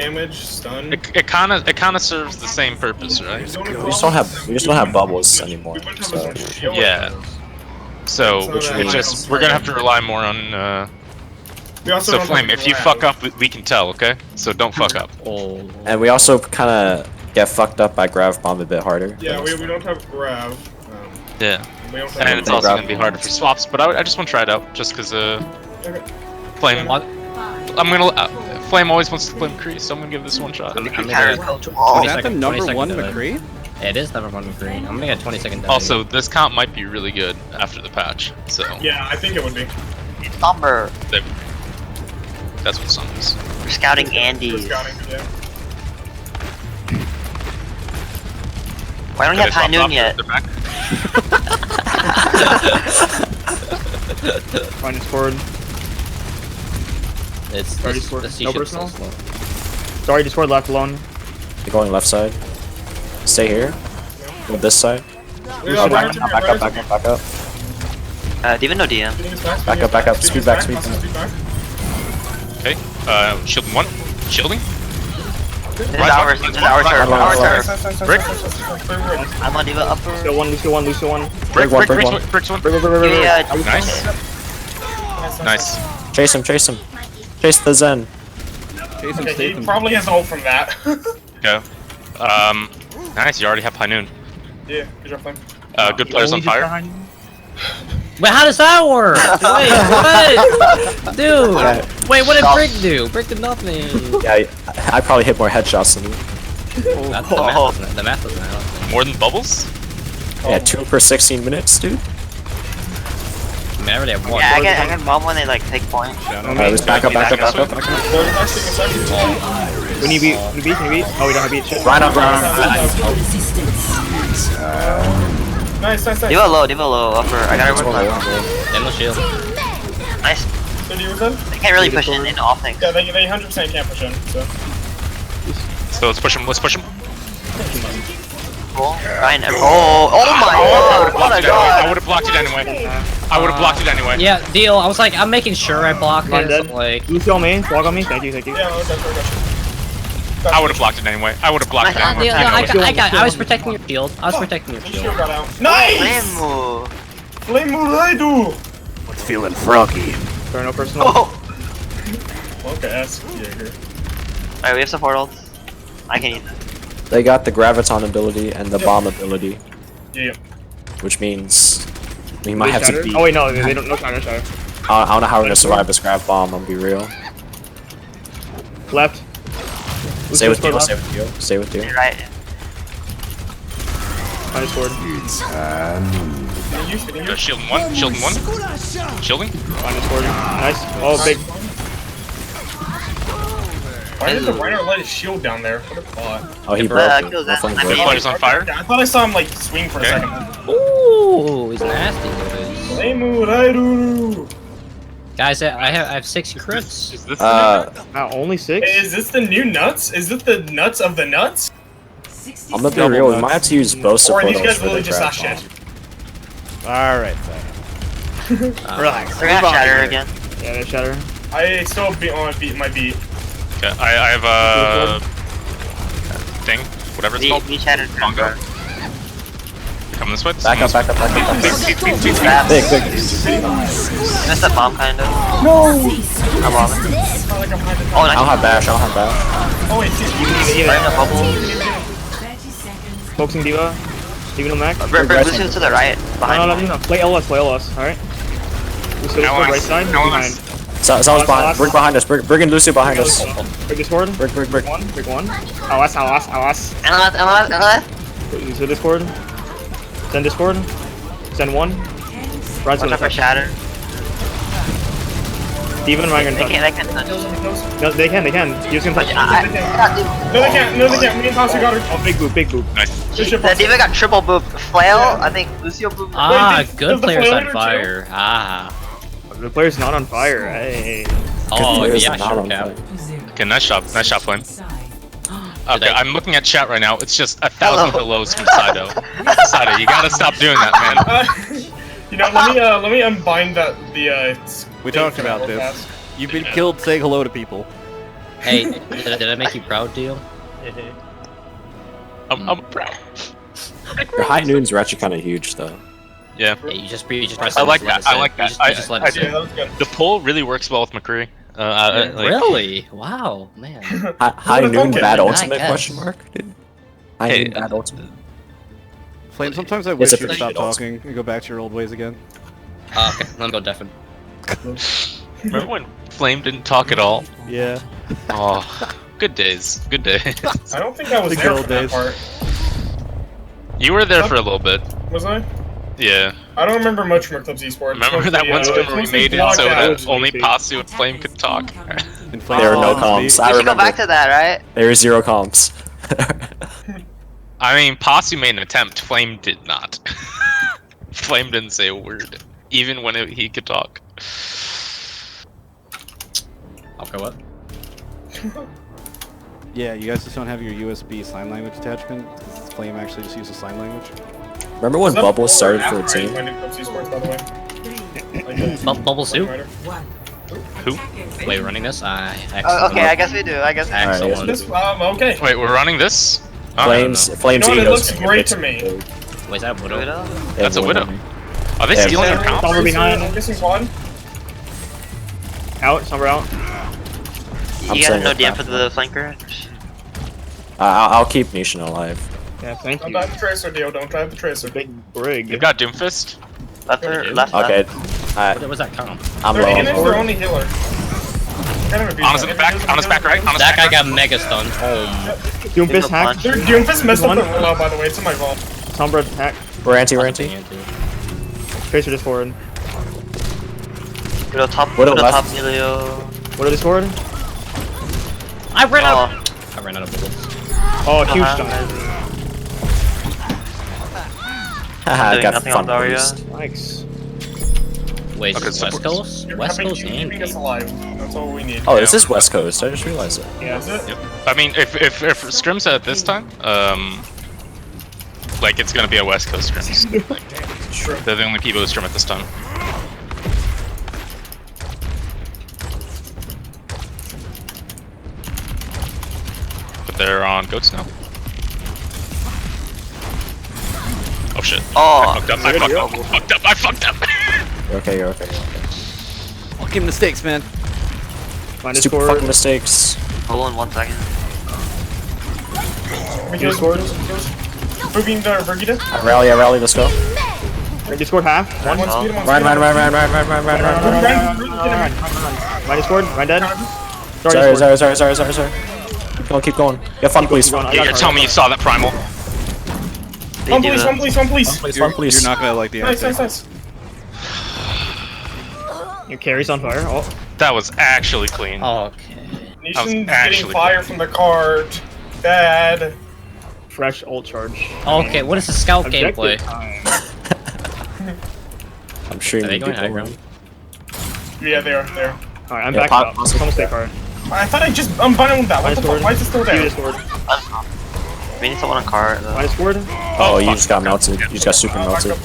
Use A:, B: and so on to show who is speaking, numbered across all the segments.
A: damage, stun.
B: It kind of serves the same purpose, right?
C: We just don't have bubbles anymore. So.
B: Yeah. So it's just we're gonna have to rely more on. So Flame, if you fuck up, we can tell, okay? So don't fuck up.
C: And we also kind of get fucked up by grav bomb a bit harder.
A: Yeah, we don't have grav.
B: Yeah. And it's also gonna be harder for swaps, but I just want to try it out, just cause Flame. I'm gonna. Flame always wants to play McCree, so I'm gonna give this one shot.
D: Is that the number one McCree?
E: It is number one McCree. I'm gonna get 20-second.
B: Also, this comp might be really good after the patch, so.
A: Yeah, I think it would be.
F: It's Thumber.
B: That's what the song is.
F: We're scouting Andes.
A: Yeah.
F: Why don't we have High Noon yet?
G: Find Discord.
E: It's
G: Discord.
E: the
G: No
E: C-ship's so
G: personal?
E: slow.
G: Sorry, Discord left alone.
C: You're going left side. Stay here. Go this side. Back up.
F: Diva no DM.
C: Back up. Speed back.
B: Okay, shielding one. Shielding.
F: This is ours. This is our turn. Our turn.
B: Brick.
F: I'm on Diva upper.
G: Lucio one.
B: Brick one.
F: Yeah.
B: Nice.
C: Chase him. Chase the Zen.
A: Okay, he probably has ult from that.
B: Okay. Nice. You already have High Noon.
A: Yeah, good job, Flame.
B: Good players on fire.
E: Wait, how does that work? Wait, what? Dude! Wait, what did Brick do? Brick did nothing.
C: Yeah, I probably hit more headshots than you.
E: The math doesn't help.
B: More than bubbles?
C: Yeah, 2 per 16 minutes, dude.
E: I mean, I already have one.
F: Yeah, I get bomb when they like take point.
C: Alright, let's back up.
G: We need beat. Oh, we don't have beat. Shit.
C: Rhino.
A: Nice.
F: Diva low, upper. I got everyone low.
E: And no shield.
F: Nice.
A: So do you with them?
F: They can't really push in all things.
A: Yeah, they 100% can't push in, so.
B: So let's push him.
F: Cool. Ryan, oh my god! What a god!
B: I would have blocked it anyway.
E: Yeah, deal. I was like, I'm making sure I block it. So like,
G: Lucio main. Block on me. Thank you.
A: Yeah, okay.
B: I would have blocked it anyway. I got
E: I was protecting your shield.
A: Shield got out. Nice! Flame Raidu!
D: What's feeling froggy?
G: Sorry, no personal.
F: Oh!
A: Okay, that's Jaeger.
F: Alright, we have support ults. I can eat that.
C: They got the graviton ability and the bomb ability.
A: Yeah.
C: Which means we might have to beat.
G: Oh wait, no, they don't. No counter shatter.
C: I don't know how we're gonna survive this grav bomb. I'm gonna be real.
G: Left.
C: Stay with you.
F: You're right.
G: Find Discord.
B: Shielding one. Shielding.
G: Find Discord. Nice. Oh, big.
A: Why did the Rhino let his shield down there? What a bot.
C: Oh, he broke it.
F: kill that.
C: No flame
F: I
C: broke.
F: mean,
B: Players on fire.
A: I thought I saw him like swing for a second.
E: ooh, he's nasty.
A: Flame Raidu!
E: Guys, I have 6 crits.
B: Is this
G: Only 6.
A: Is this the new nuts? Is this the nuts of the nuts?
C: I'm gonna be real. We might have to use both
A: Or are
C: support
A: these
C: ults
A: guys
C: for
A: literally
C: the
A: just not
C: grav
A: shit?
C: bomb.
D: Alright, relax.
F: We're gonna shatter again.
G: Yeah, they shatter.
A: I still beat on my beat.
B: Okay, I have a thing, whatever it's called.
F: We shattered.
B: Bongo. Come this way.
C: Back up.
B: Big.
F: Missed the bomb kind of.
A: No!
F: I'm on it. Oh,
C: I
F: nice.
C: don't have bash.
A: Oh wait, dude.
F: Right in the bubble.
G: Focusing Diva. Diva no max.
F: Lucio to the right. Behind.
G: No. Play LS. Alright. Lucio
B: Now
G: right side. Behind.
C: Someone's behind. Brick behind us. Brick and Lucio behind us.
G: Break Discord.
C: Brick.
G: Break one. LS.
F: LS.
G: Lucio Discord. Send Discord. Send 1. Rise
F: Watch out for shatter.
G: Diva and Ryan
F: They can't touch.
G: No, they can. You're just gonna touch.
A: No, they can't. Me and Tasha got her.
G: Oh, big boop.
B: Nice.
F: The Diva got triple boop. Flail, I think Lucio boop.
E: Good players
A: flail
E: on
A: hitter
E: fire.
G: The player's not on fire. Hey.
E: Oh,
C: players
E: yeah,
C: not
E: sure,
C: on
E: Cap.
B: Okay, nice shot, Flame. Okay, I'm looking at chat right now. It's just 1,000 hellos from Sido. Sido, you gotta stop doing that, man.
A: You know, let me unbind that
D: We talked about this. You've been killed saying hello to people.
E: Hey, did I make you proud, Deal?
B: I'm proud.
C: Your high noons are actually kind of huge, though.
B: Yeah.
E: Yeah, you just press
B: I
E: it,
B: like
E: just let
B: that.
E: it
B: I like
E: sit.
B: that.
E: You just let it
B: I
E: sit.
A: Yeah, that was good.
B: The pull really works well with McCree. Like,
E: Really? Wow, man.
C: High
A: Would've
C: noon
A: thunk it.
C: bad
E: I
C: ultimate
E: guess.
C: question mark, dude. High
B: Hey,
C: noon bad ultimate.
D: Flame, sometimes I wish
C: a
D: you'd
C: pretty
D: stop
C: good ult.
D: talking and go back to your old ways again.
E: Okay, let me go deafen.
B: Remember when Flame didn't talk at all?
D: Yeah.
B: Oh, good days. Good days.
A: I don't think I was
D: The
A: there
D: good
A: for that
D: old
A: part.
B: You were there for a little bit.
A: Was I?
B: Yeah.
A: I don't remember much from Eclipse Esports.
B: Remember that one scrim where we made it so that only Pasu and Flame could talk?
D: And Flame
C: There were no
D: on
C: comms.
D: speed.
C: I
F: We should go
C: remember.
F: back to that, right?
C: There were 0 comms.
B: I mean, Pasu made an attempt. Flame did not. Flame didn't say a word, even when he could talk.
E: Okay, what?
D: Yeah, you guys just don't have your USB sign language attachment. 'Cause Flame actually just uses sign language.
C: Remember when Bubbles started for the team?
A: Eclipse Esports, by the way.
E: Bubble soup?
B: Who?
E: Wait, running this?
F: Okay, I guess we do. I guess.
C: Alright,
E: Excellent.
A: This, okay.
B: Wait, we're running this? Oh,
C: Flames
A: You know what, it
C: egos
A: looks
C: can
A: great
C: get
A: to me.
C: big.
E: Wait, is that Widow?
F: Widow?
C: They
B: That's a
C: have
B: widow.
C: one.
B: Are they
C: Yeah,
B: stealing your comp?
G: Somber behind.
A: I'm guessing quad.
G: Out, somber out.
C: I'm
F: You
C: saying
F: got no
C: it's
F: DM
C: not
F: for the flanker?
C: I'll keep Nishan alive.
G: Yeah, thank
A: Don't
G: you.
A: drive the Tracer, Dio. Don't drive the Tracer.
G: Big brig.
B: You've got Doomfist?
F: Left or left?
C: Okay,
E: What was that comp?
C: I'm
A: Their
C: low.
A: Anna's their only healer. Kind of abuse
B: On his
A: that.
B: back, on his back right, on his
E: That
B: back
E: guy
B: right.
E: got mega stunned. Oh,
G: Doomfist hack.
F: punch.
A: Their Doomfist messed up
G: One.
A: the rollout, by the way. It's in my vault.
G: Sombra hack.
C: We're anti.
G: Tracer just forward.
F: Widow top.
C: Widow
F: Widow
C: left.
F: top. Emilio.
G: What are they forward?
E: I ran out.
F: Oh,
E: I ran out of bullets.
G: Oh, huge
F: uh-huh.
G: stun.
C: Haha, I
F: Doing
C: got
F: nothing
C: fun
F: on Daria.
C: boost.
G: Nice.
E: Wait,
B: Okay,
E: is this West
B: support.
E: Coast?
A: You're
E: West
A: keeping-
E: Coast
A: you're
E: and
A: keeping us alive. That's all we need.
C: Oh, this is West Coast. I just realized it.
G: Yeah.
A: Is it?
B: I mean, if Scrim's at this time, like it's gonna be a West Coast Scrim.
A: Sure.
B: They're the only people who Scrim at this time. But they're on goats now. Oh shit.
F: Oh.
B: I fucked up.
C: You're okay, you're okay.
D: Fucking mistakes, man.
G: Find his
C: Stupid
G: forward.
C: fucking mistakes.
F: Hold on 1 second.
A: Because moving the Brigida.
C: I rally, let's go.
G: Right, discord half. One.
A: One speed, one
C: Run.
G: Mine discord. Mine dead.
C: Sorry. Keep going. Get fun, please.
B: You're telling me you saw that primal?
A: One please, one please, one please.
C: Fun, please.
D: You're not gonna like the
A: Nice,
D: answer.
A: nice.
G: Your carry's on fire. Oh.
B: That was actually clean.
E: Okay.
A: Nishan's
B: actually
A: getting fire from the cart. Bad.
G: Fresh ult charge.
E: Okay, what is the scout
G: Objective
E: gameplay?
G: time.
C: I'm
E: Are
C: streaming
E: they going
C: people.
E: high ground?
A: Yeah, they are.
G: Alright, I'm
C: Yeah,
G: back
C: pop-
G: up.
C: possible.
G: Someone stay card.
A: I thought I just unbundled that. What the fuck? Why is it still
G: You
A: there?
G: discord.
F: We need someone on cart.
G: Mine discord.
C: Oh, you
B: fuck.
C: just got melted. You just got super
A: Back
C: melted.
A: up.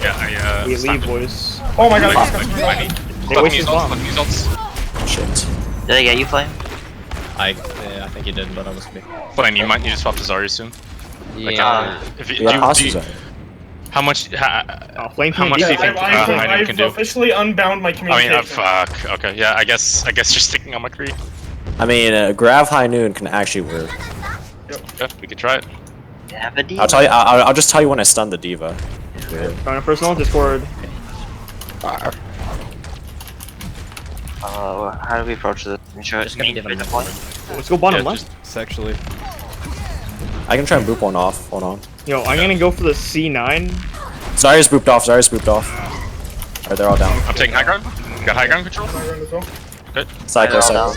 B: Yeah,
G: We
B: stopped
G: leave,
B: it.
G: boys.
A: Oh my god,
B: Fuck.
A: this guy's really-
G: They
B: Fucking
G: waste
B: use
G: his
B: ults,
G: bomb.
B: fucking use ults.
C: Shit.
F: Did I get you, Flame?
E: I think you did, but I was big.
B: Flame, you might need to swap to Zarya soon.
E: Yeah.
B: If you,
C: We got hostage
B: do
C: on.
B: how much?
G: Oh, Flame
B: How
G: can't
B: much
G: do
B: do you
G: that.
B: think Heinen can do?
A: I've officially unbound my
B: I mean,
A: communication.
B: fuck. Okay, yeah. I guess you're sticking on McCree.
C: I mean, Grav High Noon can actually work.
B: Yeah, we could try it.
F: Yeah, but
C: I'll tell you. I'll just tell you when I stun the diva.
G: Trying to personal discord.
F: How do we approach this? Make sure
E: Just gonna give him a
F: point.
G: Let's go bottom
B: Yeah,
G: left.
D: Sexually.
C: I can try and boop one off. Hold on.
G: Yo, I'm gonna go for the C9.
C: Zarya's booped off. Alright, they're all down.
B: I'm taking high ground. Got high ground control. Good.
C: Cycle.
F: They're all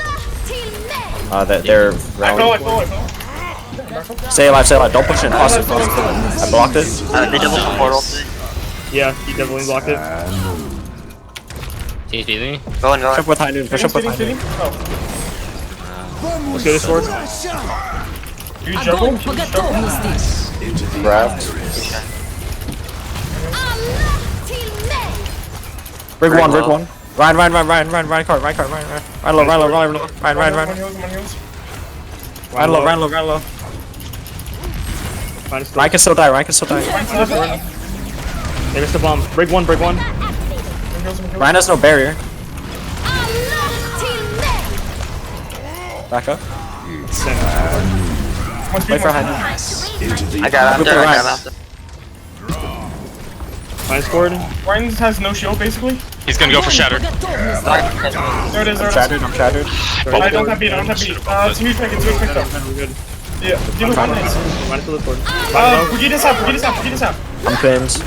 C: They're
A: I fell,
C: rallying.
A: I fell.
C: Stay alive. Don't push in. Cross it. I blocked it.
F: They double the portal.
G: Yeah, he definitely blocked it.
E: TTV?
F: Go on, go
C: Push
F: on.
C: up with High Noon. Push up with High Noon.
A: Oh,
G: Let's go discord.
A: you juggle?
C: Grabbed. Rig one. Ryan, cart. Run low, run low, run low. Run, run,
A: One
C: run.
A: heals, one heals.
C: Run low, run low, run low.
G: Find a still.
C: Ryan can still die, Ryan can still die.
A: Ryan's left.
G: They missed the bomb. Break one, break one.
A: One heals, one heals.
C: Ryan has no barrier. Back up.
A: One speed,
C: Wait for
A: one
C: Hyde.
A: speed.
F: I got after, I
C: Ryan.
F: got after.
G: Find a scored.
A: Ryan has no shield, basically.
B: He's gonna go for Shatter.
A: There it is, there it is.
C: Shattered, I'm shattered.
A: I don't have beat, I don't have beat. It's a huge pick, it's a huge pick though.
G: We're good.
A: Yeah, deal with one nice.
G: Find a still scored.
A: Brigida's half, Brigida's half, Brigida's half.
C: I'm pinned.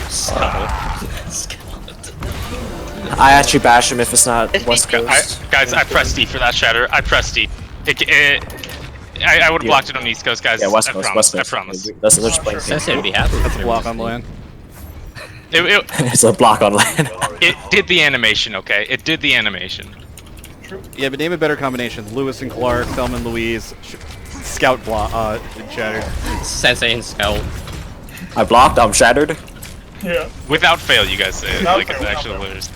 C: I actually bash him if it's not West Coast.
B: Guys, I pressed D for that Shatter. I pressed D. I would have blocked it on East Coast, guys.
C: Yeah, West
B: I
C: Coast,
B: promise,
C: West Coast.
B: I promise.
C: That's just playing.
E: Sensei would be happy.
D: That's a block on land.
C: It's a block on land.
B: It did the animation, okay? It did the animation.
D: Yeah, but name a better combination. Lewis and Clark, Thelma and Louise, Scout block, Shattered.
E: Sensei and Scout.
C: I blocked, I'm shattered.
A: Yeah.
B: Without fail, you guys say it.
A: Without
B: Like,
A: fail,
B: it's
A: without
B: actually
A: fail.
B: hilarious.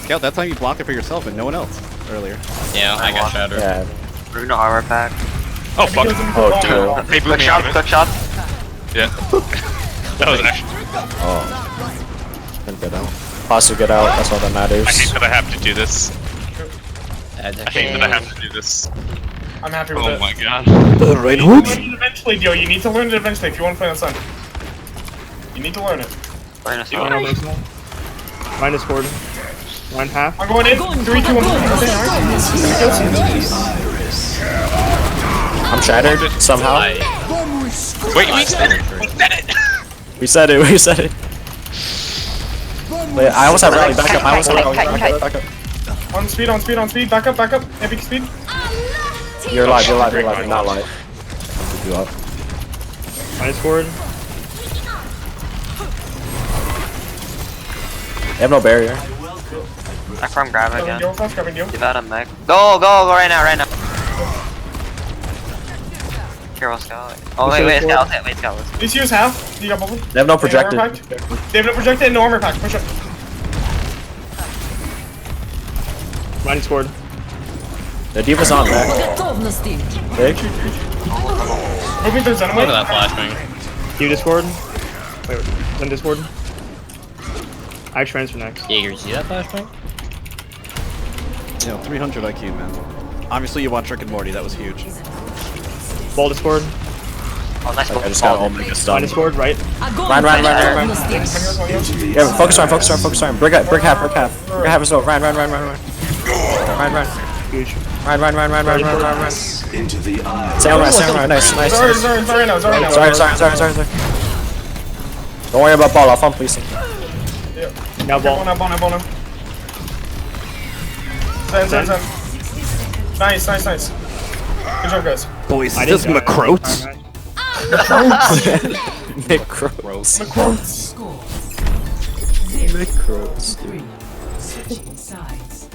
D: Scout, that time you blocked it for yourself and no one else earlier.
E: Yeah, I got shattered.
C: Yeah.
F: We're no armor pack.
B: Oh, fuck.
C: Oh, dude.
B: They blew
F: Quick
B: me
F: shot,
B: out of
F: quick
B: it.
F: shot.
B: Yeah. That was actually...
C: Can get out. Possibly get out, that's all that
B: I
C: matters.
B: hate that I have to do this. I hate
E: Okay.
B: that I have to do this.
A: I'm happy with
B: Oh
A: it.
B: my god.
C: Right
A: You learn it eventually, Dio. You need to learn it eventually if you want to play on Sun. You need to learn it.
F: Find a
G: Find a
F: still.
G: Find a scored. Find half.
A: I'm going in. 3, 2, 1. Okay, alright.
C: I'm shattered somehow.
B: Wait, we said it! We said it!
C: We said it, we said it. Wait, I almost have rally, back up, I almost have rally, back up.
A: On speed, on speed, on speed. Back up, back up. Epic speed.
C: You're alive, you're alive, you're alive, you're not alive. You up.
G: Find a scored.
C: They have no barrier.
F: I from grab
A: Grabbing
F: again.
A: Dio, fast grabbing Dio.
F: Give out a mech. Go right now, right now. Hero scout. Oh wait, scout. Wait, scout.
A: Just use half. You got bubble.
C: They have no projected.
A: They have no projected and no armor pack. Push up.
G: Find a scored.
C: The D.Va's on back. Big.
A: Moving through Zenway.
E: Look at that flashbang.
G: You discord. Wait, then discord. I have transfer next.
E: Jaeger, you see that flashbang?
D: You know, 300 IQ, man. Obviously, you watch Rick and Morty. That was huge.
G: Ball discord.
F: Oh, nice.
C: I just got Omega
G: Find
C: stun.
G: a scored, right?
C: Run. Yeah, focus on. Brig half. Brig half as well. Run.
G: Huge.
C: Run. Stay on right. Nice.
A: Sorry now.
C: Sorry. Don't worry about ball, I'll fumble please.
G: Now ball.
A: Bono. Zen. Nice. Good job, guys.
D: Boys,
G: I
D: is this
G: didn't die.
D: Macroats?
C: Necros.
A: McCroats.
C: Necros, dude.
H: Switching sides.